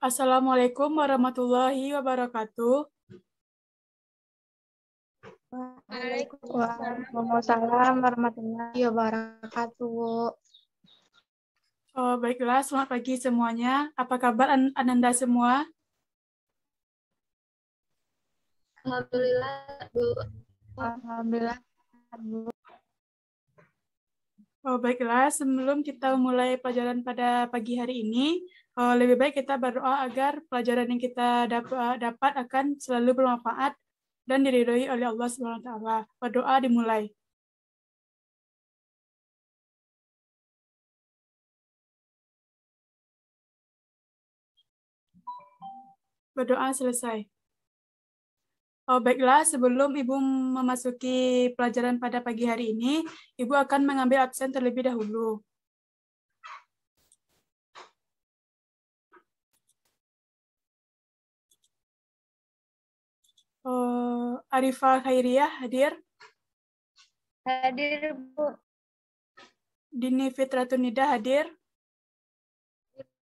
Assalamualaikum warahmatullahi wabarakatuh. Waalaikumsalam warahmatullahi wabarakatuh. Baiklah, selamat pagi semuanya. Apa kabar Ananda semua? Alhamdulillah, Bu. Alhamdulillah, Bu. Baiklah, sebelum kita mulai pelajaran pada pagi hari ini, lebih baik kita berdoa agar pelajaran yang kita dapat akan selalu bermanfaat dan diridhoi oleh Allah Subhanahu wa taala. Berdoa dimulai. Berdoa selesai. Baiklah, sebelum Ibu memasuki pelajaran pada pagi hari ini, Ibu akan mengambil absen terlebih dahulu. Arifah Khairiyah hadir. Hadir, Bu. Dini Fitratunida hadir.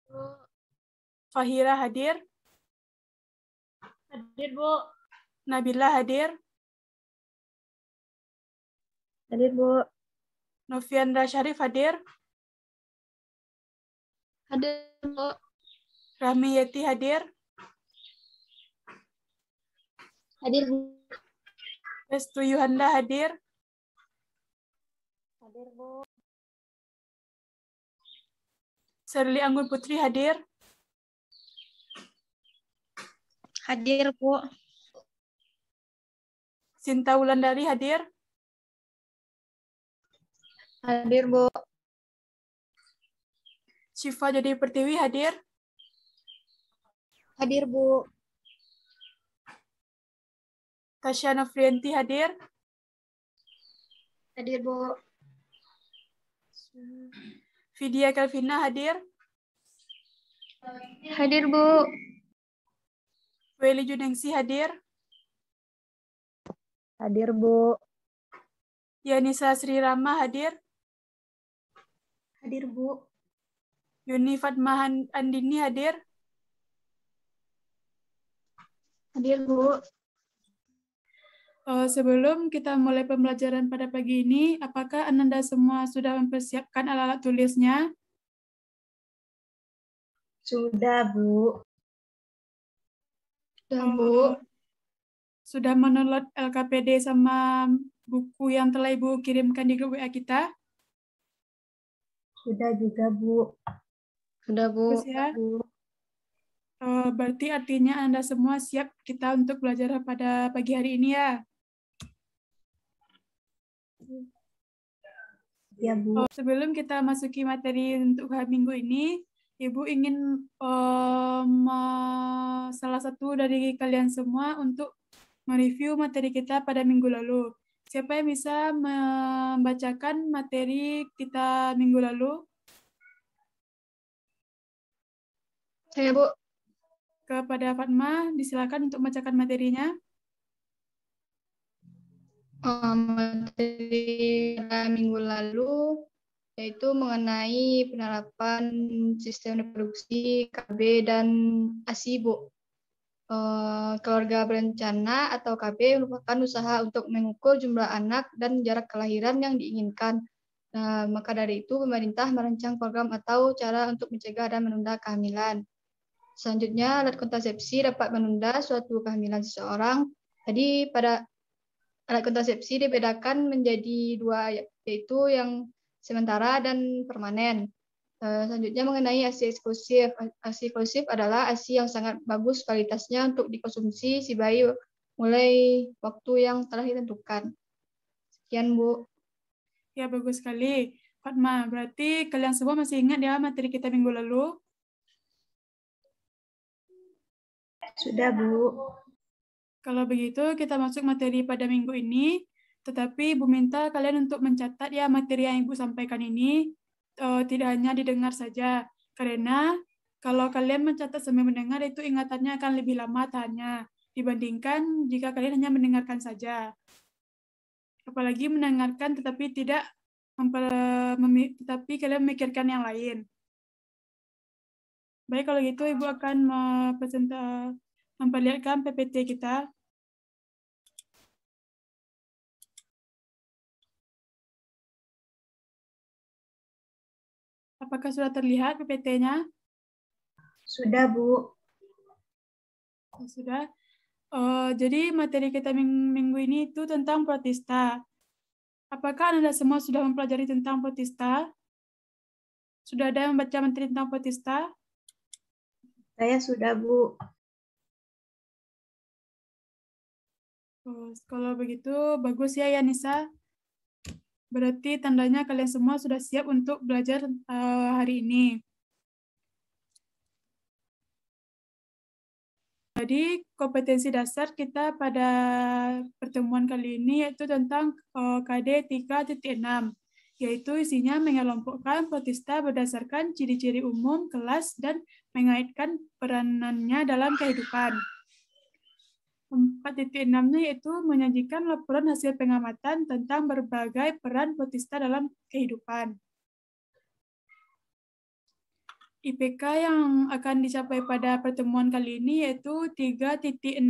Bu. Fahira hadir. Hadir, Bu. Nabila hadir. Hadir, Bu. Noviandra Syarif hadir. Hadir, Bu. Rahmi Yeti hadir. Hadir, Bu. Restu Yuhanda hadir. Hadir, Bu. Serli Anggun Putri hadir. Hadir, Bu. Sinta Wulandari hadir. Hadir, Bu. Syifa Jadi Pertiwi hadir. Hadir, Bu. Tasya Novrianti hadir. Hadir, Bu. Vidya Kelvina hadir. Hadir, Bu. Weli Junengsi hadir. Hadir, Bu. Yanisa Sri Rama hadir. Hadir, Bu. Yuni Fatma Andini hadir. Hadir, Bu. Sebelum kita mulai pembelajaran pada pagi ini, apakah Ananda semua sudah mempersiapkan alat-alat tulisnya? Sudah, Bu. Sudah, Bu. Sudah mendownload LKPD sama buku yang telah Ibu kirimkan di grup WA kita? Sudah juga, Bu. Sudah, Bu. Terus ya, berarti artinya Anda semua siap kita untuk belajar pada pagi hari ini ya? Ya, Bu. Sebelum kita masuki materi untuk minggu ini, Ibu ingin salah satu dari kalian semua untuk mereview materi kita pada minggu lalu. Siapa yang bisa membacakan materi kita minggu lalu? Saya, Bu. Kepada Fatma, disilakan untuk membacakan materinya. Materi minggu lalu yaitu mengenai penerapan sistem reproduksi KB dan ASI, Bu. Keluarga berencana atau KB merupakan usaha untuk mengukur jumlah anak dan jarak kelahiran yang diinginkan. Nah, maka dari itu pemerintah merancang program atau cara untuk mencegah dan menunda kehamilan. Selanjutnya, alat kontrasepsi dapat menunda suatu kehamilan seseorang. Jadi pada alat kontrasepsi dibedakan menjadi dua, yaitu yang sementara dan permanen. Selanjutnya mengenai ASI eksklusif. ASI eksklusif adalah ASI yang sangat bagus kualitasnya untuk dikonsumsi si bayi mulai waktu yang telah ditentukan. Sekian, Bu. Ya, bagus sekali. Fatma, berarti kalian semua masih ingat ya materi kita minggu lalu? Sudah, Bu. Kalau begitu, kita masuk materi pada minggu ini. Tetapi Ibu minta kalian untuk mencatat ya materi yang Ibu sampaikan ini tidak hanya didengar saja. Karena kalau kalian mencatat sambil mendengar itu ingatannya akan lebih lama tahannya dibandingkan jika kalian hanya mendengarkan saja. Apalagi mendengarkan tetapi tetapi kalian memikirkan yang lain. Baik, kalau gitu Ibu akan memperlihatkan PPT kita. Apakah sudah terlihat PPT-nya? Sudah, Bu. Oh, sudah. Jadi materi kita minggu ini itu tentang protista. Apakah Anda semua sudah mempelajari tentang protista? Sudah ada yang membaca materi tentang protista? Saya sudah, Bu. Oh, kalau begitu, bagus ya, Yanisa. Berarti tandanya kalian semua sudah siap untuk belajar hari ini. Jadi, kompetensi dasar kita pada pertemuan kali ini yaitu tentang KD 3.6, yaitu isinya mengelompokkan protista berdasarkan ciri-ciri umum, kelas, dan mengaitkan peranannya dalam kehidupan. 4.6-nya yaitu menyajikan laporan hasil pengamatan tentang berbagai peran protista dalam kehidupan. IPK yang akan dicapai pada pertemuan kali ini yaitu 3.6.1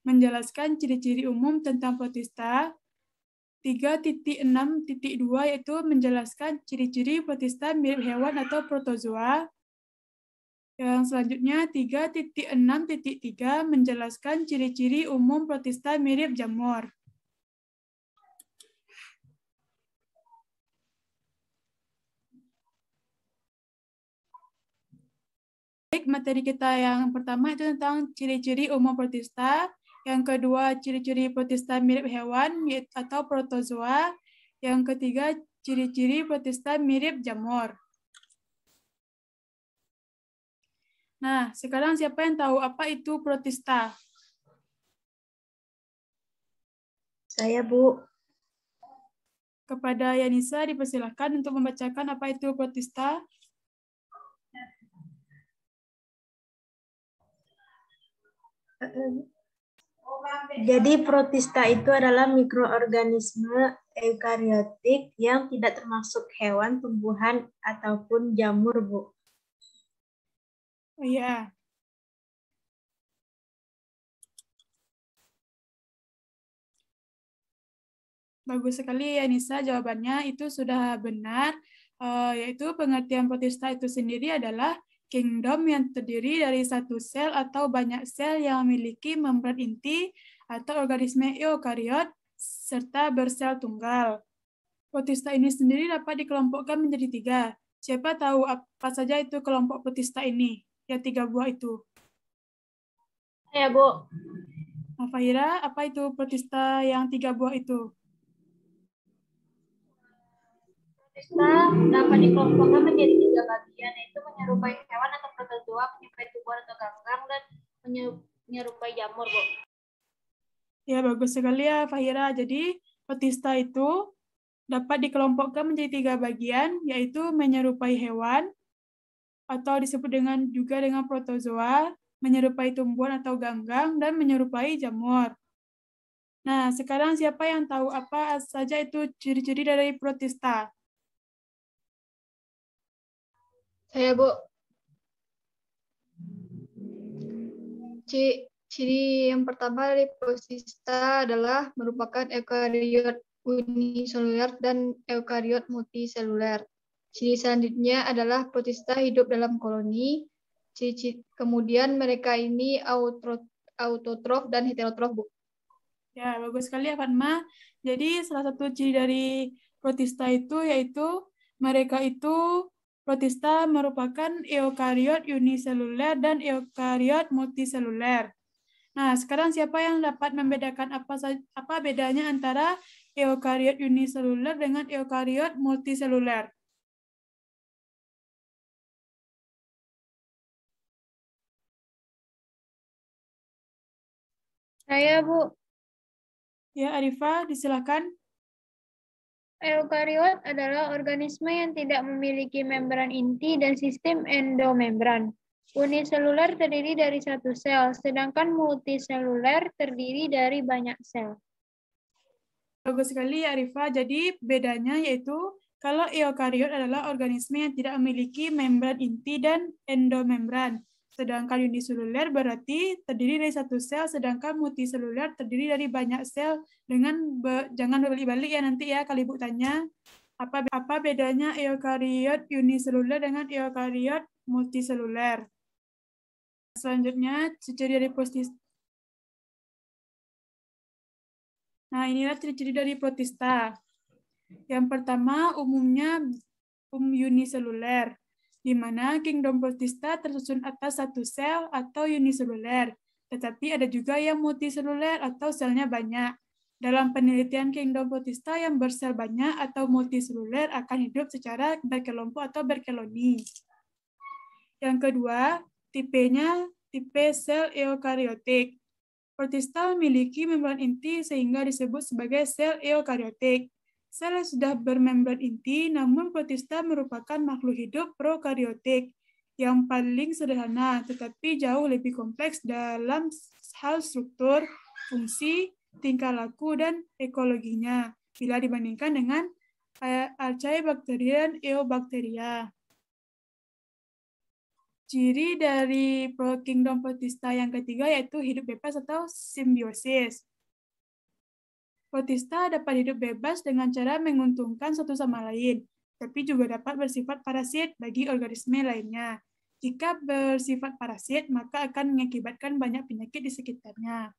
menjelaskan ciri-ciri umum tentang protista. 3.6.2 yaitu menjelaskan ciri-ciri protista mirip hewan atau protozoa. Yang selanjutnya 3.6.3 menjelaskan ciri-ciri umum protista mirip jamur. Baik, materi kita yang pertama itu tentang ciri-ciri umum protista. Yang kedua, ciri-ciri protista mirip hewan atau protozoa. Yang ketiga, ciri-ciri protista mirip jamur. Nah, sekarang siapa yang tahu apa itu protista? Saya, Bu. Kepada Yanisa dipersilakan untuk membacakan apa itu protista. Jadi protista itu adalah mikroorganisme eukariotik yang tidak termasuk hewan, tumbuhan, ataupun jamur, Bu. Oh iya. Bagus sekali ya Nisa, jawabannya itu sudah benar. Yaitu pengertian protista itu sendiri adalah kingdom yang terdiri dari satu sel atau banyak sel yang memiliki membran inti atau organisme eukariot serta bersel tunggal. Protista ini sendiri dapat dikelompokkan menjadi 3. Siapa tahu apa saja itu kelompok protista ini? Ya 3 buah itu. Saya, Bu. Nah, Fahira, apa itu protista yang 3 buah itu? Protista dapat dikelompokkan menjadi 3 bagian, yaitu menyerupai hewan atau protozoa, menyerupai tumbuhan atau ganggang, dan menyerupai jamur, Bu. Ya, bagus sekali ya, Fahira. Jadi, protista itu dapat dikelompokkan menjadi 3 bagian, yaitu menyerupai hewan, atau disebut juga dengan protozoa, menyerupai tumbuhan atau ganggang, dan menyerupai jamur. Nah, sekarang siapa yang tahu apa saja itu ciri-ciri dari protista? Saya, Bu. Ciri yang pertama dari protista adalah merupakan eukariot uniseluler dan eukariot multiseluler. Ciri selanjutnya adalah protista hidup dalam koloni. Kemudian mereka ini autotrof dan heterotrof, Bu. Ya, bagus sekali ya, Fatma. Jadi, salah satu ciri dari protista itu yaitu mereka itu protista merupakan eukariot uniseluler dan eukariot multiseluler. Nah, sekarang siapa yang dapat membedakan apa bedanya antara eukariot uniseluler dengan eukariot multiseluler? Saya, Bu. Ya, Arifah, disilakan. Eukariot adalah organisme yang tidak memiliki membran inti dan sistem endomembran. Uniseluler terdiri dari satu sel, sedangkan multiseluler terdiri dari banyak sel. Bagus sekali, Arifah. Jadi, bedanya yaitu Kalau eukariot adalah organisme yang tidak memiliki membran inti dan endomembran. Sedangkan uniseluler berarti terdiri dari satu sel, sedangkan multiseluler terdiri dari banyak sel dengan jangan berbalik-balik ya nanti ya kalau Ibu tanya. Apa bedanya eukariot uniseluler dengan eukariot multiseluler? Selanjutnya, ciri-ciri dari protista. Nah, inilah ciri-ciri dari protista. Yang pertama, umumnya uniseluler, di mana kingdom protista tersusun atas satu sel atau uniseluler, tetapi ada juga yang multiseluler atau selnya banyak. Dalam penelitian kingdom protista yang bersel banyak atau multiseluler akan hidup secara berkelompok atau berkoloni. Yang kedua, tipenya tipe sel eukariotik. Protista memiliki membran inti sehingga disebut sebagai sel eukariotik. Sel yang sudah bermembran inti, namun protista merupakan makhluk hidup prokariotik yang paling sederhana, tetapi jauh lebih kompleks dalam hal struktur, fungsi, tingkah laku, dan ekologinya bila dibandingkan dengan Archaebacteria dan Eubacteria. Ciri dari kingdom protista yang ketiga yaitu hidup bebas atau simbiosis. Protista dapat hidup bebas dengan cara menguntungkan satu sama lain, tapi juga dapat bersifat parasit bagi organisme lainnya. Jika bersifat parasit, maka akan mengakibatkan banyak penyakit di sekitarnya.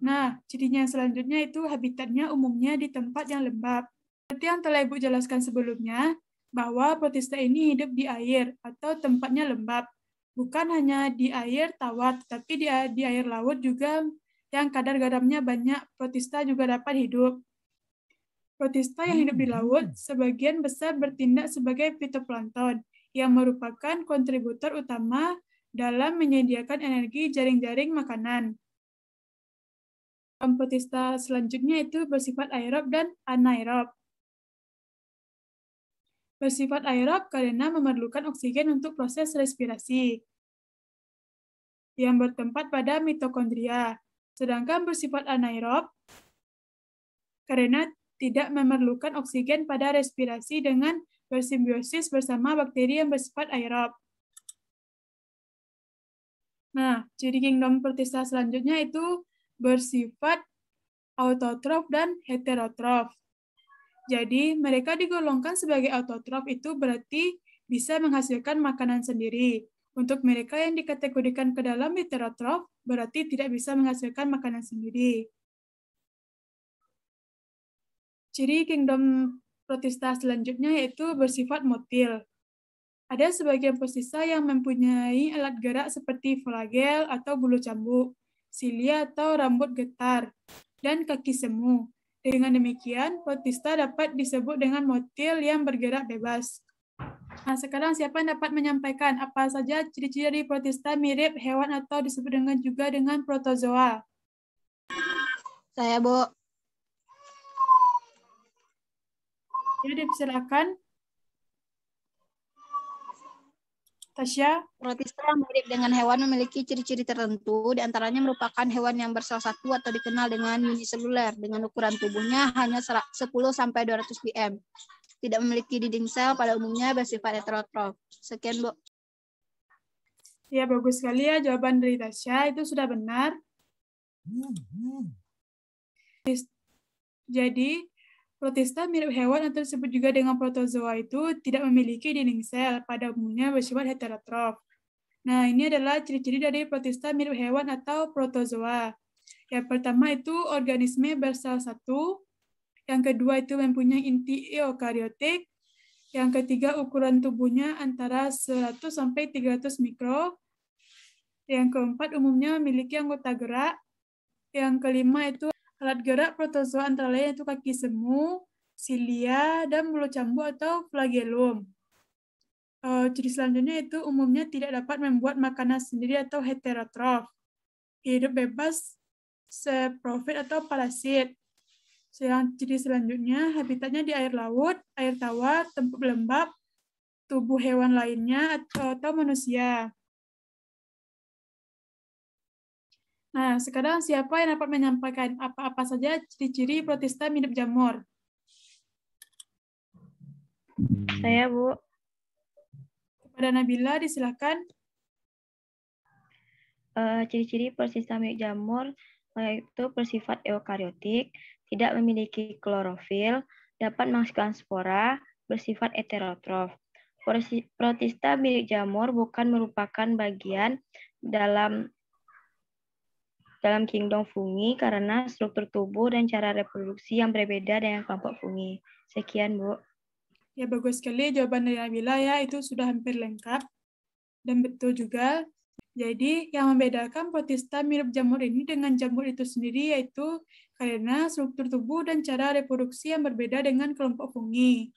Nah, cirinya selanjutnya itu habitatnya umumnya di tempat yang lembab. Seperti yang telah Ibu jelaskan sebelumnya, bahwa protista ini hidup di air atau tempatnya lembab. Bukan hanya di air tawar, tapi di air laut juga yang kadar garamnya banyak, protista juga dapat hidup. Protista yang hidup di laut sebagian besar bertindak sebagai fitoplankton, yang merupakan kontributor utama dalam menyediakan energi jaring-jaring makanan. Protista selanjutnya itu bersifat aerob dan anaerob. Bersifat aerob karena memerlukan oksigen untuk proses respirasi yang bertempat pada mitokondria. Sedangkan bersifat anaerob karena tidak memerlukan oksigen pada respirasi dengan bersimbiosis bersama bakteri yang bersifat aerob. Nah, ciri kingdom protista selanjutnya itu bersifat autotrof dan heterotrof. Jadi, mereka digolongkan sebagai autotrof itu berarti bisa menghasilkan makanan sendiri. Untuk mereka yang dikategorikan ke dalam heterotrof, berarti tidak bisa menghasilkan makanan sendiri. Ciri kingdom protista selanjutnya yaitu bersifat motil. Ada sebagian protista yang mempunyai alat gerak seperti flagel atau bulu cambuk, silia atau rambut getar, dan kaki semu. Dengan demikian, protista dapat disebut dengan motil yang bergerak bebas. Nah, sekarang siapa yang dapat menyampaikan apa saja ciri-ciri dari protista mirip hewan atau disebut juga dengan protozoa? Saya, Bu. Ya, dipersilakan. Tasya. Protista mirip dengan hewan memiliki ciri-ciri tertentu, diantaranya merupakan hewan yang bersel satu atau dikenal dengan uniseluler, dengan ukuran tubuhnya hanya 10-200 pm. Tidak memiliki dinding sel, pada umumnya bersifat heterotrof. Sekian, Bu. Ya, bagus sekali ya jawaban dari Tasya, itu sudah benar. Jadi, protista mirip hewan atau disebut juga dengan protozoa itu tidak memiliki dinding sel, pada umumnya bersifat heterotrof. Nah, ini adalah ciri-ciri dari protista mirip hewan atau protozoa. Yang pertama itu organisme bersel satu, yang kedua itu mempunyai inti eukariotik, yang ketiga ukuran tubuhnya antara 100 sampai 300 mikro, yang keempat umumnya memiliki anggota gerak, yang kelima itu alat gerak protozoa antara lain itu kaki semu, silia, dan bulu cambuk atau flagellum. Ciri selanjutnya itu umumnya tidak dapat membuat makanan sendiri atau heterotrof. Hidup bebas, saprofit atau parasit. Ciri selanjutnya habitatnya di air laut, air tawar, tempat lembab, tubuh hewan lainnya atau manusia. Nah, sekarang siapa yang dapat menyampaikan apa-apa saja ciri-ciri protista mirip jamur? Saya, Bu. Kepada Nabila, disilakan. Ciri-ciri protista milik jamur yaitu bersifat eukariotik, tidak memiliki klorofil, dapat menghasilkan spora, bersifat heterotrof. Protista milik jamur bukan merupakan bagian dalam kingdom fungi karena struktur tubuh dan cara reproduksi yang berbeda dengan kelompok fungi. Sekian, Bu. Ya, bagus sekali jawaban dari Nabila ya, itu sudah hampir lengkap. Dan betul juga. Jadi, yang membedakan protista mirip jamur ini dengan jamur itu sendiri yaitu karena struktur tubuh dan cara reproduksi yang berbeda dengan kelompok fungi.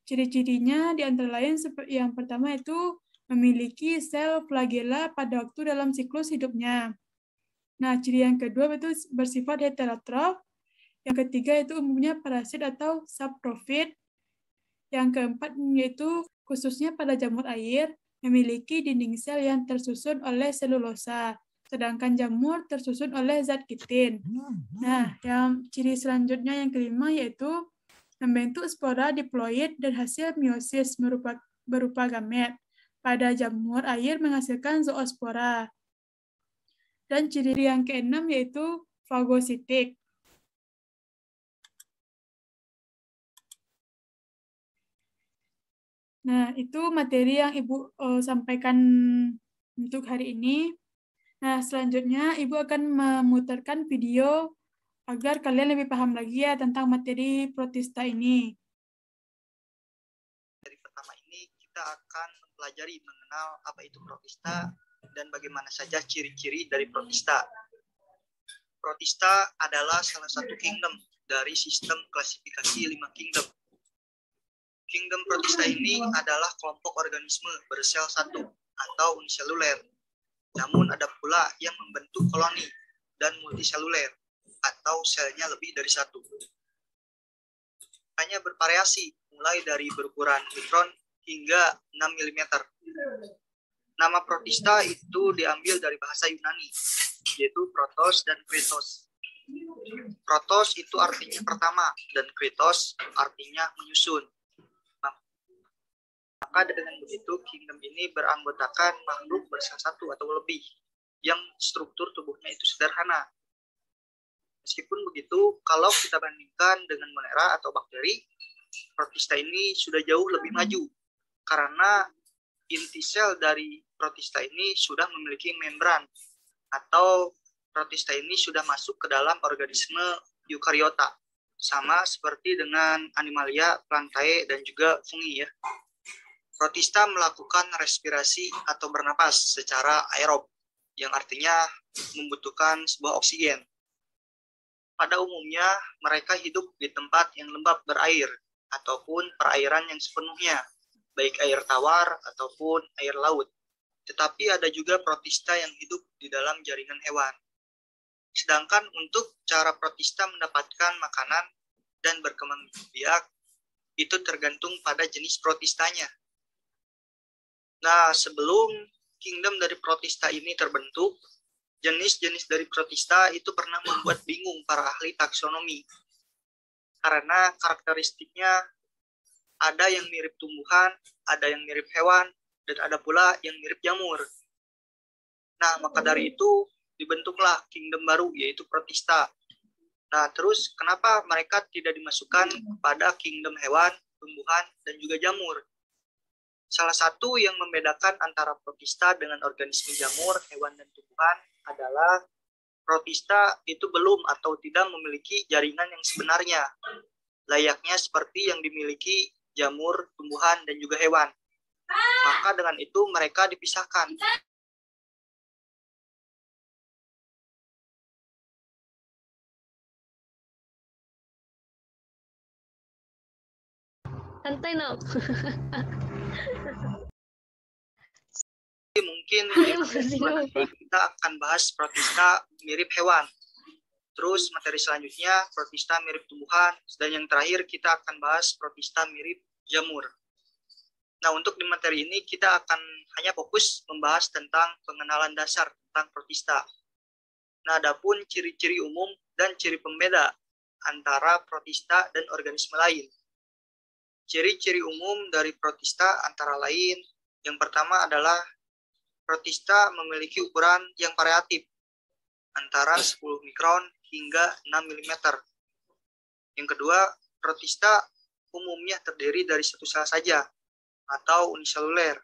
Ciri-cirinya di antara lain yang pertama itu memiliki sel flagella pada waktu dalam siklus hidupnya. Nah, ciri yang kedua itu bersifat heterotrof. Yang ketiga itu umumnya parasit atau saprofit. Yang keempat yaitu khususnya pada jamur air, memiliki dinding sel yang tersusun oleh selulosa, sedangkan jamur tersusun oleh zat kitin. Nah, yang ciri selanjutnya yang kelima yaitu membentuk spora diploid dan hasil meiosis berupa gamet. Pada jamur air menghasilkan zoospora. Dan ciri yang keenam yaitu fagositik. Nah, itu materi yang Ibu sampaikan untuk hari ini. Nah, selanjutnya Ibu akan memutarkan video agar kalian lebih paham lagi ya tentang materi protista ini. Dari pertama ini kita akan mempelajari mengenal apa itu protista dan bagaimana saja ciri-ciri dari protista. Protista adalah salah satu kingdom dari sistem klasifikasi 5 kingdom. Kingdom protista ini adalah kelompok organisme bersel satu atau uniseluler. Namun ada pula yang membentuk koloni dan multiseluler atau selnya lebih dari satu. Hanya bervariasi mulai dari berukuran mikron hingga 6 mm. Nama protista itu diambil dari bahasa Yunani, yaitu protos dan kritos. Protos itu artinya pertama dan kritos artinya menyusun. Maka dengan begitu, kingdom ini beranggotakan makhluk bersel satu atau lebih, yang struktur tubuhnya itu sederhana. Meskipun begitu, kalau kita bandingkan dengan monera atau bakteri, protista ini sudah jauh lebih maju, karena inti sel dari protista ini sudah memiliki membran, atau protista ini sudah masuk ke dalam organisme eukariota, sama seperti dengan animalia, plantae, dan juga fungi ya. Protista melakukan respirasi atau bernapas secara aerob, yang artinya membutuhkan sebuah oksigen. Pada umumnya, mereka hidup di tempat yang lembab berair, ataupun perairan yang sepenuhnya, baik air tawar ataupun air laut. Tetapi ada juga protista yang hidup di dalam jaringan hewan. Sedangkan untuk cara protista mendapatkan makanan dan berkembang biak, itu tergantung pada jenis protistanya. Nah, sebelum kingdom dari protista ini terbentuk, jenis-jenis dari protista itu pernah membuat bingung para ahli taksonomi. Karena karakteristiknya ada yang mirip tumbuhan, ada yang mirip hewan, dan ada pula yang mirip jamur. Nah, maka dari itu dibentuklah kingdom baru, yaitu protista. Nah, terus kenapa mereka tidak dimasukkan pada kingdom hewan, tumbuhan, dan juga jamur? Salah satu yang membedakan antara protista dengan organisme jamur, hewan, dan tumbuhan adalah protista itu belum atau tidak memiliki jaringan yang sebenarnya, layaknya seperti yang dimiliki jamur, tumbuhan, dan juga hewan. Maka dengan itu mereka dipisahkan. Santai, no. Mungkin kita akan bahas protista mirip hewan. Terus materi selanjutnya protista mirip tumbuhan, dan yang terakhir kita akan bahas protista mirip jamur. Nah, untuk di materi ini kita akan hanya fokus membahas tentang pengenalan dasar tentang protista. Nah, adapun ciri-ciri umum dan ciri pembeda antara protista dan organisme lain. Ciri-ciri umum dari protista antara lain, yang pertama adalah protista memiliki ukuran yang variatif, antara 10 mikron hingga 6 mm. Yang kedua, protista umumnya terdiri dari satu sel saja, atau uniseluler,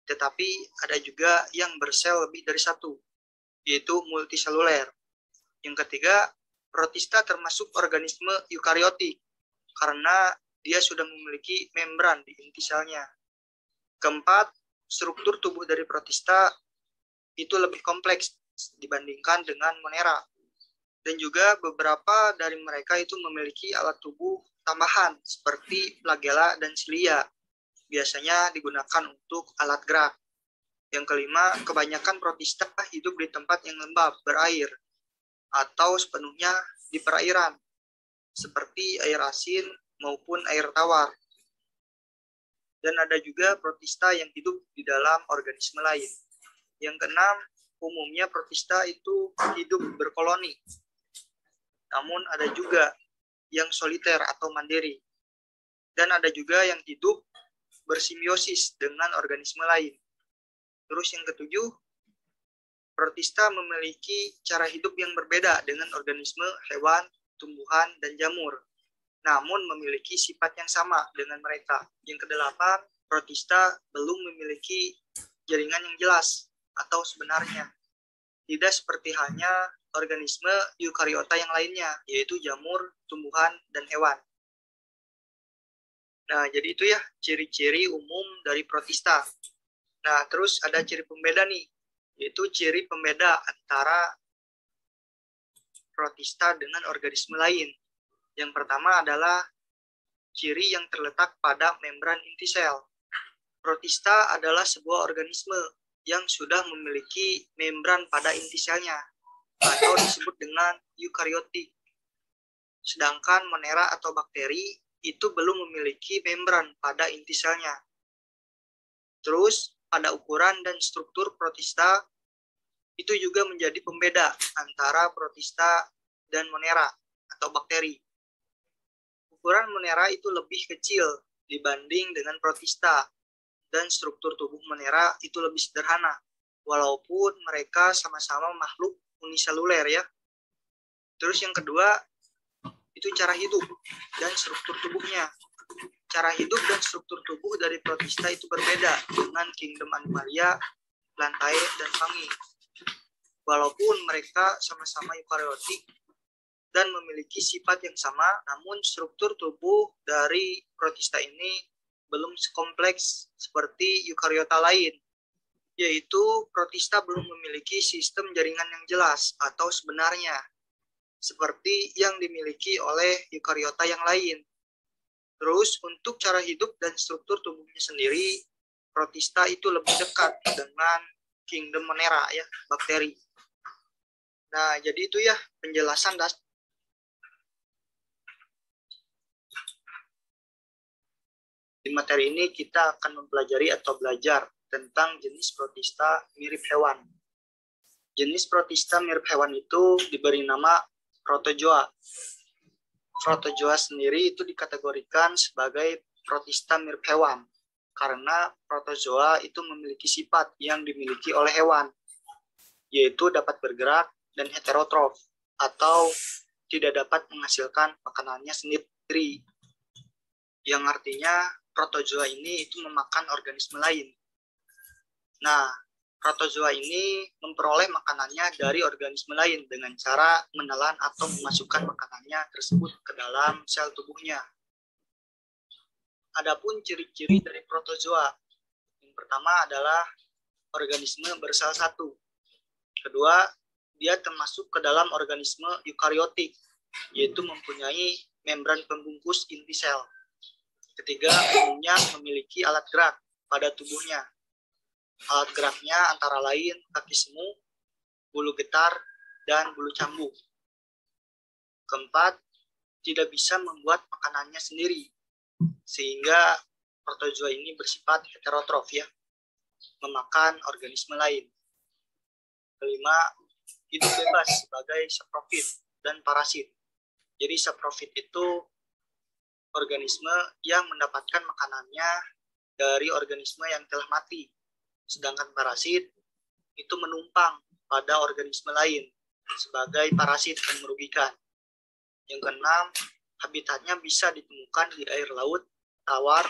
tetapi ada juga yang bersel lebih dari satu, yaitu multiseluler. Yang ketiga, protista termasuk organisme eukariotik, karena dia sudah memiliki membran di inti selnya. Keempat, struktur tubuh dari protista itu lebih kompleks dibandingkan dengan monera. Dan juga beberapa dari mereka itu memiliki alat tubuh tambahan seperti flagella dan cilia. Biasanya digunakan untuk alat gerak. Yang kelima, kebanyakan protista hidup di tempat yang lembab, berair, atau sepenuhnya di perairan, seperti air asin maupun air tawar. Dan ada juga protista yang hidup di dalam organisme lain. Yang keenam, umumnya protista itu hidup berkoloni. Namun ada juga yang soliter atau mandiri. Dan ada juga yang hidup bersimbiosis dengan organisme lain. Terus yang ketujuh, protista memiliki cara hidup yang berbeda dengan organisme, hewan, tumbuhan, dan jamur, namun memiliki sifat yang sama dengan mereka. Yang kedelapan, protista belum memiliki jaringan yang jelas atau sebenarnya. Tidak seperti halnya organisme eukariota yang lainnya, yaitu jamur, tumbuhan, dan hewan. Nah, jadi itu ya ciri-ciri umum dari protista. Nah, terus ada ciri pembeda nih, yaitu ciri pembeda antara protista dengan organisme lain. Yang pertama adalah ciri yang terletak pada membran inti sel. Protista adalah sebuah organisme yang sudah memiliki membran pada inti selnya, atau disebut dengan eukariotik. Sedangkan monera atau bakteri itu belum memiliki membran pada inti selnya. Terus, pada ukuran dan struktur protista, itu juga menjadi pembeda antara protista dan monera atau bakteri. Ukuran monera itu lebih kecil dibanding dengan protista, dan struktur tubuh monera itu lebih sederhana, walaupun mereka sama-sama makhluk uniseluler ya. Terus yang kedua, itu cara hidup dan struktur tubuhnya. Cara hidup dan struktur tubuh dari protista itu berbeda dengan kingdom Animalia, Plantae, dan Fungi. Walaupun mereka sama-sama eukariotik dan memiliki sifat yang sama, namun struktur tubuh dari protista ini belum sekompleks seperti eukariota lain, yaitu protista belum memiliki sistem jaringan yang jelas atau sebenarnya, seperti yang dimiliki oleh eukariota yang lain. Terus, untuk cara hidup dan struktur tubuhnya sendiri, protista itu lebih dekat dengan kingdom monera, ya, bakteri. Nah, jadi itu ya penjelasan di materi ini kita akan mempelajari atau belajar tentang jenis protista mirip hewan. Jenis protista mirip hewan itu diberi nama protozoa. Protozoa sendiri itu dikategorikan sebagai protista mirip hewan karena protozoa itu memiliki sifat yang dimiliki oleh hewan, yaitu dapat bergerak dan heterotrof atau tidak dapat menghasilkan makanannya sendiri, yang artinya protozoa ini itu memakan organisme lain. Nah, protozoa ini memperoleh makanannya dari organisme lain dengan cara menelan atau memasukkan makanannya tersebut ke dalam sel tubuhnya. Adapun ciri-ciri dari protozoa, yang pertama adalah organisme bersel satu. Kedua, dia termasuk ke dalam organisme eukariotik, yaitu mempunyai membran pembungkus inti sel. Ketiga, umumnya memiliki alat gerak pada tubuhnya. Alat geraknya antara lain kaki semu, bulu getar, dan bulu cambuk. Keempat, tidak bisa membuat makanannya sendiri, sehingga protozoa ini bersifat heterotrof ya, memakan organisme lain. Kelima, hidup bebas sebagai saprofit dan parasit. Jadi saprofit itu organisme yang mendapatkan makanannya dari organisme yang telah mati. Sedangkan parasit itu menumpang pada organisme lain sebagai parasit yang merugikan. Yang keenam, habitatnya bisa ditemukan di air laut, tawar,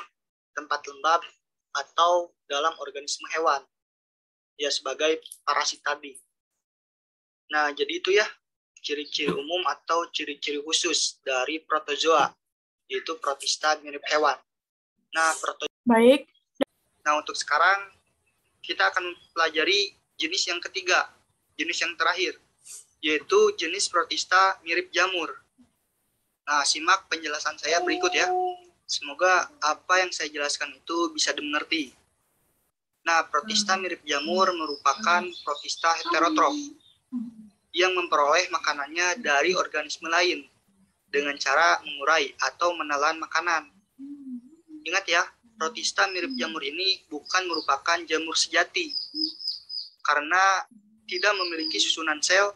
tempat lembab, atau dalam organisme hewan. Ya, sebagai parasit tadi. Nah, jadi itu ya ciri-ciri umum atau ciri-ciri khusus dari protozoa, yaitu protista mirip hewan. Nah, Baik. Nah, untuk sekarang kita akan pelajari jenis yang ketiga, jenis yang terakhir, yaitu jenis protista mirip jamur. Nah, simak penjelasan saya berikut ya. Semoga apa yang saya jelaskan itu bisa dimengerti. Nah, protista mirip jamur merupakan protista heterotrof yang memperoleh makanannya dari organisme lain dengan cara mengurai atau menelan makanan. Ingat ya, protista mirip jamur ini bukan merupakan jamur sejati karena tidak memiliki susunan sel,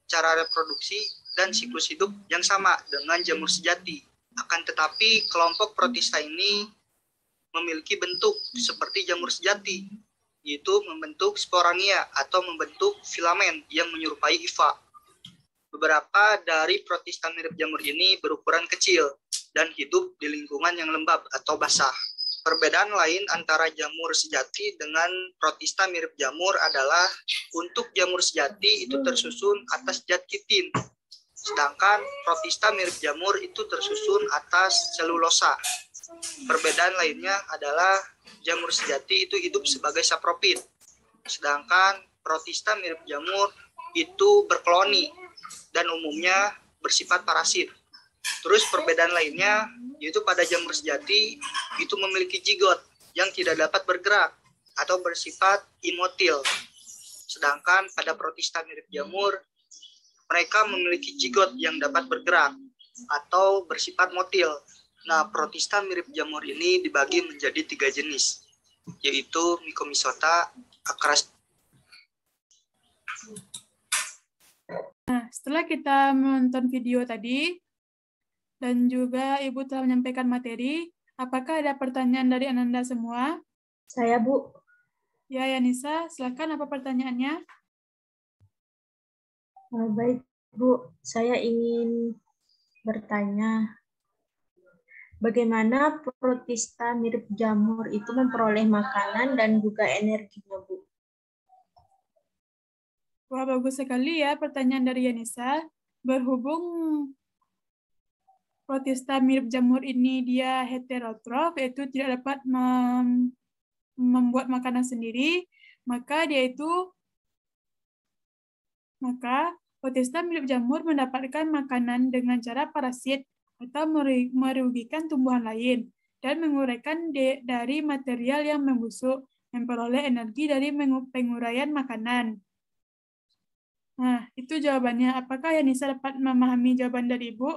cara reproduksi, dan siklus hidup yang sama dengan jamur sejati. Akan tetapi, kelompok protista ini memiliki bentuk seperti jamur sejati, yaitu membentuk sporangia atau membentuk filamen yang menyerupai hifa. Beberapa dari protista mirip jamur ini berukuran kecil dan hidup di lingkungan yang lembab atau basah. Perbedaan lain antara jamur sejati dengan protista mirip jamur adalah untuk jamur sejati itu tersusun atas zat kitin, sedangkan protista mirip jamur itu tersusun atas selulosa. Perbedaan lainnya adalah jamur sejati itu hidup sebagai sapropit, sedangkan protista mirip jamur itu berkoloni dan umumnya bersifat parasit. Terus perbedaan lainnya yaitu pada jamur sejati itu memiliki zigot yang tidak dapat bergerak atau bersifat imotil. Sedangkan pada protista mirip jamur mereka memiliki zigot yang dapat bergerak atau bersifat motil. Nah, protista mirip jamur ini dibagi menjadi 3 jenis, yaitu Mycomycota, Acras. Nah, setelah kita menonton video tadi, dan juga Ibu telah menyampaikan materi, apakah ada pertanyaan dari Ananda semua? Saya, Bu. Ya, Yanisa, silakan apa pertanyaannya? Baik, Bu. Saya ingin bertanya, bagaimana protista mirip jamur itu memperoleh makanan dan juga energinya, Bu? Wah, bagus sekali ya pertanyaan dari Yanisa. Berhubung protista mirip jamur ini dia heterotrof, yaitu tidak dapat membuat makanan sendiri, maka protista mirip jamur mendapatkan makanan dengan cara parasit atau merugikan tumbuhan lain dan menguraikan dari material yang membusuk, memperoleh energi dari penguraian makanan. Nah, itu jawabannya. Apakah Yanisa dapat memahami jawaban dari Ibu?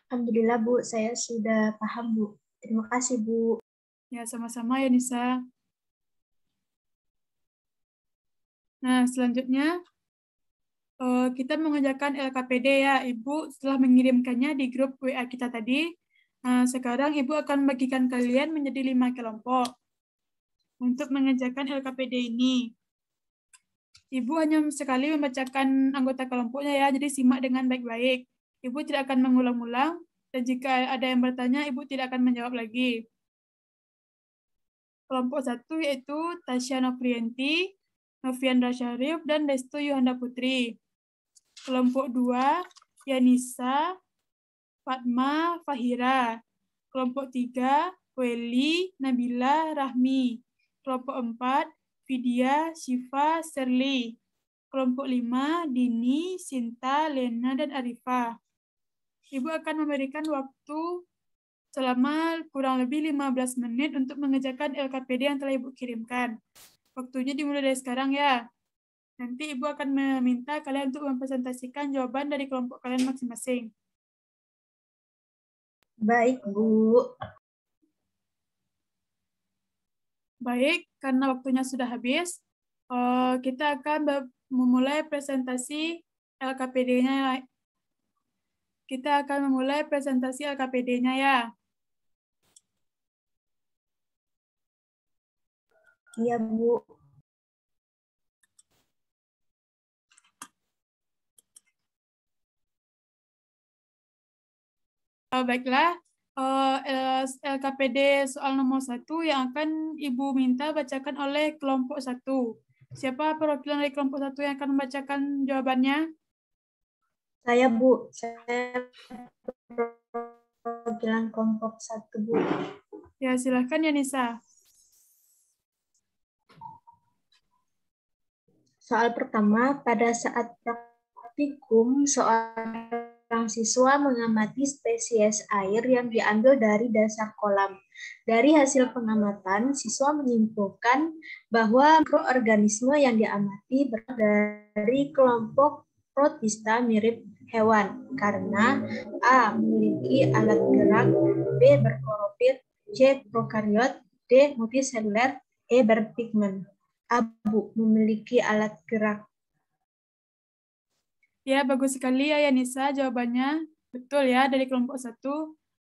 Alhamdulillah, Bu. Saya sudah paham, Bu. Terima kasih, Bu. Ya, sama-sama Yanisa. Nah, selanjutnya kita mengerjakan LKPD ya. Ibu setelah mengirimkannya di grup WA kita tadi. Sekarang Ibu akan membagikan kalian menjadi 5 kelompok untuk mengerjakan LKPD ini. Ibu hanya sekali membacakan anggota kelompoknya ya, jadi simak dengan baik-baik. Ibu tidak akan mengulang-ulang, dan jika ada yang bertanya, Ibu tidak akan menjawab lagi. Kelompok 1 yaitu Tasya Novrianti, Noviandra Syarif, dan Destu Yohanda Putri. Kelompok 2, Yanisa, Fatma, Fahira. Kelompok 3, Weli, Nabila, Rahmi. Kelompok 4, Vidya, Syifa, Serli. Kelompok 5, Dini, Sinta, Lena, dan Arifah. Ibu akan memberikan waktu selama kurang lebih 15 menit untuk mengerjakan LKPD yang telah Ibu kirimkan. Waktunya dimulai dari sekarang ya. Nanti Ibu akan meminta kalian untuk mempresentasikan jawaban dari kelompok kalian masing-masing. Baik, Bu. Baik, karena waktunya sudah habis, kita akan memulai presentasi LKPD-nya. kita akan memulai presentasi LKPD-nya ya. Iya, Bu. Baiklah, LKPD soal nomor 1 yang akan Ibu minta bacakan oleh kelompok 1. Siapa perwakilan dari kelompok 1 yang akan membacakan jawabannya? Saya, Bu. Saya perwakilan kelompok 1, Bu. Ya, silakan ya Nisa. Soal pertama, pada saat praktikum, seorang siswa mengamati spesies air yang diambil dari dasar kolam. Dari hasil pengamatan, siswa menyimpulkan bahwa mikroorganisme yang diamati berasal dari kelompok protista mirip hewan, karena A. memiliki alat gerak, B. berklorofil, C. prokariot, D. multiseluler, E. berpigmen. Abu memiliki alat gerak. Ya, bagus sekali ya Nisa jawabannya. Betul ya dari kelompok 1.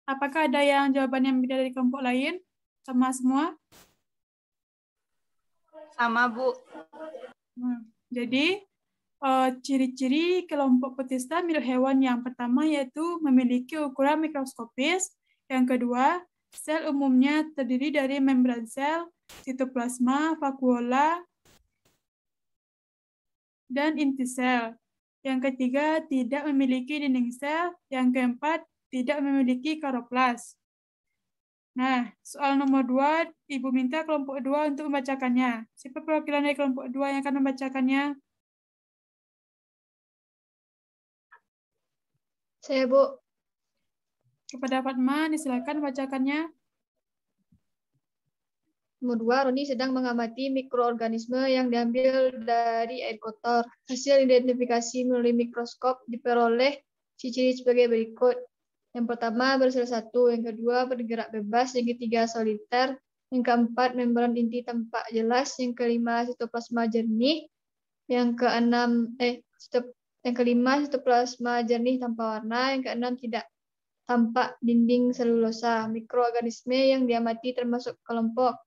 Apakah ada yang jawabannya berbeda dari kelompok lain? Sama semua? Sama, Bu. Jadi, ciri-ciri kelompok protista mirip hewan yang pertama yaitu memiliki ukuran mikroskopis. Yang kedua, sel umumnya terdiri dari membran sel, sitoplasma, vakuola, dan inti sel. Yang ketiga, tidak memiliki dinding sel. Yang keempat, tidak memiliki kloroplas. Nah, soal nomor 2, Ibu minta kelompok 2 untuk membacakannya. Siapa perwakilan dari kelompok 2 yang akan membacakannya? Saya, Bu. Kepada Fatma, disilakan membacakannya. Nomor 2, Roni sedang mengamati mikroorganisme yang diambil dari air kotor. Hasil identifikasi melalui mikroskop diperoleh ciri-ciri sebagai berikut. Yang pertama, bersel satu. Yang kedua, bergerak bebas. Yang ketiga, soliter. Yang keempat, membran inti tampak jelas. Yang kelima, sitoplasma jernih. Yang kelima, sitoplasma jernih tanpa warna. Yang keenam, tidak tampak dinding selulosa. Mikroorganisme yang diamati termasuk kelompok.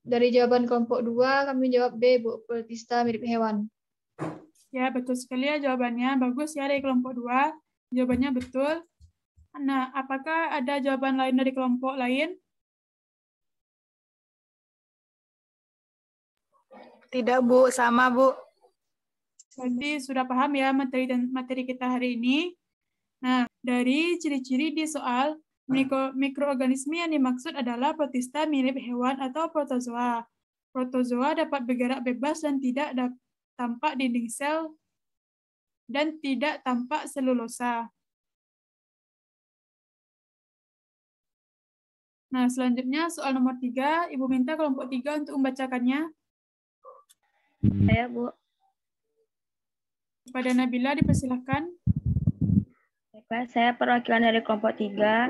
Dari jawaban kelompok 2, kami jawab B, Bu, protista mirip hewan. Ya, betul sekali ya jawabannya. Bagus ya dari kelompok 2. Jawabannya betul. Nah, apakah ada jawaban lain dari kelompok lain? Tidak, Bu. Sama, Bu. Jadi sudah paham ya materi kita hari ini. Nah, dari ciri-ciri di soal mikroorganisme yang dimaksud adalah protista mirip hewan atau protozoa. Protozoa dapat bergerak bebas dan tidak tampak dinding sel dan tidak tampak selulosa. Nah, selanjutnya soal nomor 3, Ibu minta kelompok 3 untuk membacakannya. Saya, Bu. Kepada Nabila dipersilahkan. Saya perwakilan dari kelompok 3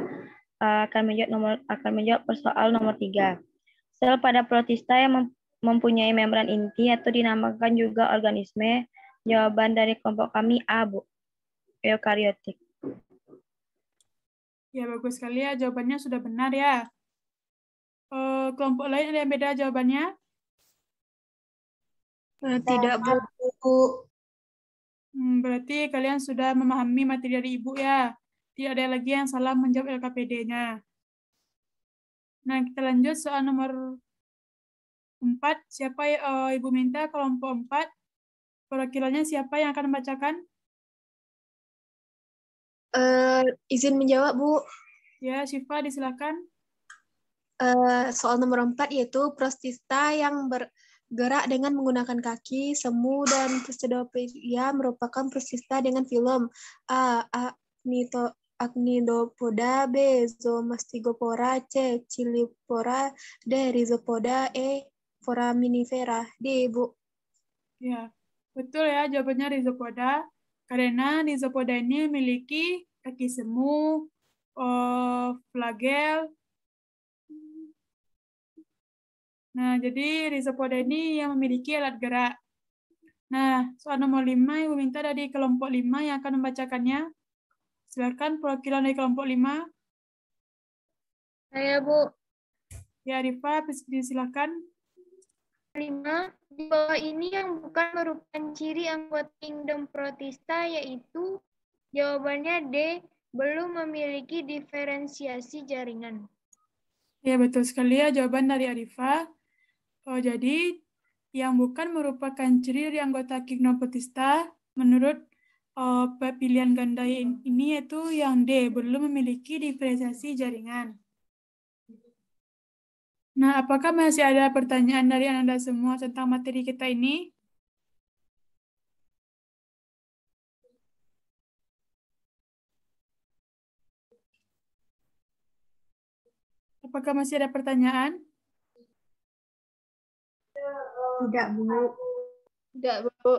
akan menjawab persoal nomor 3. Sel pada protista yang mempunyai membran inti atau dinamakan juga organisme. Jawaban dari kelompok kami A, Bu. Eukariotik. Ya, bagus sekali ya. Jawabannya sudah benar ya. Kelompok lain ada yang beda jawabannya? Tidak, Bu. Berarti kalian sudah memahami materi dari Ibu ya. Tidak ada lagi yang salah menjawab LKPD-nya. Nah, kita lanjut soal nomor 4. Siapa Ibu minta kelompok 4? Perwakilannya siapa yang akan membacakan? Izin menjawab, Bu. Ya, Syifa, disilakan. Soal nomor 4 yaitu protista yang bergerak dengan menggunakan kaki, semu, dan Pseudopodia merupakan protista dengan filum. A. Actinidopoda, B. Zomastigopora, C. Chilipora, D. Rhizopoda, E. Foraminifera. D, Bu. Ya, betul ya jawabannya Rhizopoda. Karena Rhizopoda ini memiliki kaki semu, flagel. Nah, jadi Rhizopoda ini yang memiliki alat gerak. Nah, soal nomor 5, Ibu minta dari kelompok 5 yang akan membacakannya. Silakan perwakilan dari kelompok 5. Saya, Bu. Ya, Arifah, disilakan. 5. Di bawah ini yang bukan merupakan ciri anggota Kingdom Protista yaitu jawabannya D, belum memiliki diferensiasi jaringan. Ya, betul sekali ya jawaban dari Arifah. Jadi, yang bukan merupakan ciri dari anggota Kingdom Protista menurut pilihan ganda ini yaitu yang D, belum memiliki diferensiasi jaringan. Nah, apakah masih ada pertanyaan dari Anda semua tentang materi kita ini? Apakah masih ada pertanyaan? Tidak, Bu. Tidak, Bu.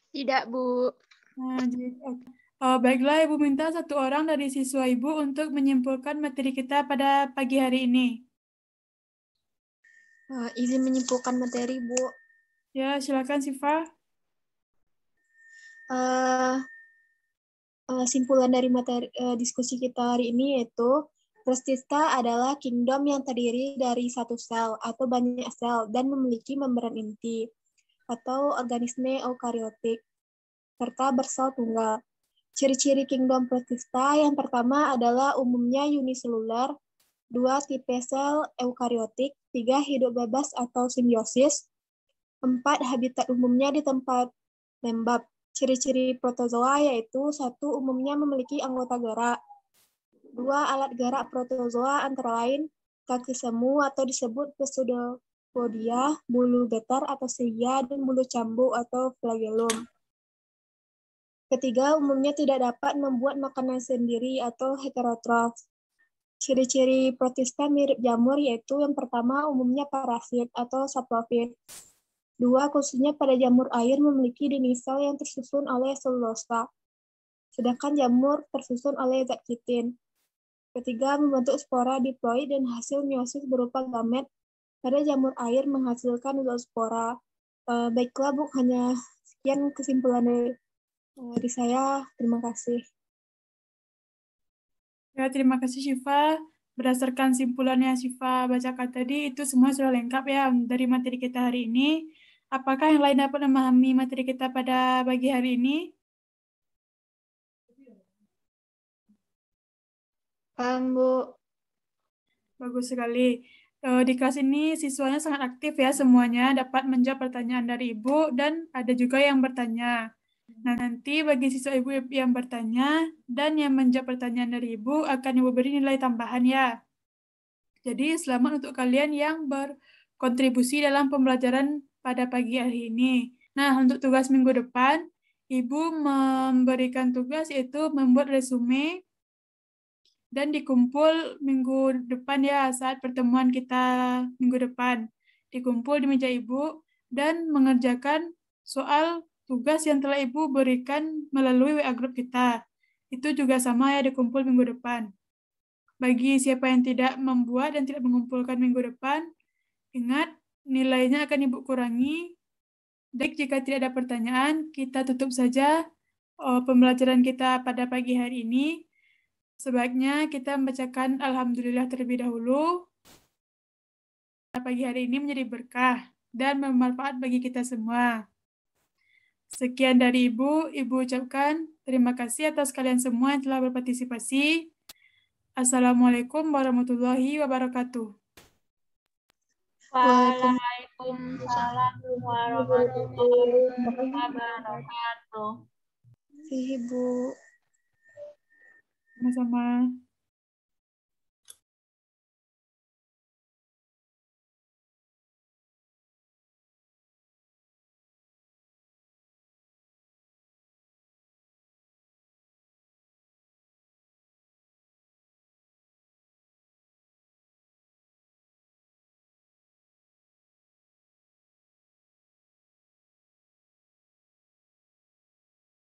Tidak, Bu. Nah, baiklah, Ibu minta satu orang dari siswa Ibu untuk menyimpulkan materi kita pada pagi hari ini. Izin menyimpulkan materi, Bu. Ya, silakan Siva. Simpulan dari materi diskusi kita hari ini yaitu protista adalah kingdom yang terdiri dari satu sel atau banyak sel dan memiliki membran inti atau organisme eukariotik serta bersel tunggal. Ciri-ciri kingdom protista yang pertama adalah umumnya uniseluler, 2 tipe sel eukariotik, 3 hidup bebas atau simbiosis, 4 habitat umumnya di tempat lembab. Ciri-ciri protozoa yaitu 1 umumnya memiliki anggota gerak, 2 alat gerak protozoa antara lain kaki semu atau disebut pseudopodia, bulu getar atau silia, dan bulu cambuk atau flagellum. Ketiga, umumnya tidak dapat membuat makanan sendiri atau heterotrof. Ciri-ciri protista mirip jamur yaitu yang pertama umumnya parasit atau saprofit. 2, khususnya pada jamur air memiliki dinding sel yang tersusun oleh selulosa, sedangkan jamur tersusun oleh zat kitin. Ketiga, membentuk spora diploid dan hasil meiosis berupa gamet pada jamur air menghasilkan zoospora. Baiklah, Bu, hanya sekian kesimpulan dari saya. Terima kasih. Ya, terima kasih Syifa. Berdasarkan simpulan yang Syifa bacakan tadi, itu semua sudah lengkap ya dari materi kita hari ini. Apakah yang lain dapat memahami materi kita pada pagi hari ini? Paham, Bu. Bagus sekali. Di kelas ini siswanya sangat aktif ya semuanya, dapat menjawab pertanyaan dari Ibu dan ada juga yang bertanya. Nah, nanti bagi siswa Ibu yang bertanya dan yang menjawab pertanyaan dari Ibu akan Ibu beri nilai tambahan ya. Jadi selamat untuk kalian yang berkontribusi dalam pembelajaran pada pagi hari ini. Nah, untuk tugas minggu depan, Ibu memberikan tugas yaitu membuat resume dan dikumpul minggu depan ya, saat pertemuan kita minggu depan. Dikumpul di meja Ibu dan mengerjakan soal tugas yang telah Ibu berikan melalui WA group kita. Itu juga sama ya, dikumpul minggu depan. Bagi siapa yang tidak membuat dan tidak mengumpulkan minggu depan, ingat nilainya akan Ibu kurangi. Dan jika tidak ada pertanyaan, kita tutup saja pembelajaran kita pada pagi hari ini. Sebaiknya kita membacakan Alhamdulillah terlebih dahulu. Pagi hari ini menjadi berkah dan bermanfaat bagi kita semua. Sekian dari Ibu. Ibu ucapkan terima kasih atas kalian semua yang telah berpartisipasi. Assalamualaikum warahmatullahi wabarakatuh. Waalaikumsalam warahmatullahi wabarakatuh. Ibu. Sama-sama.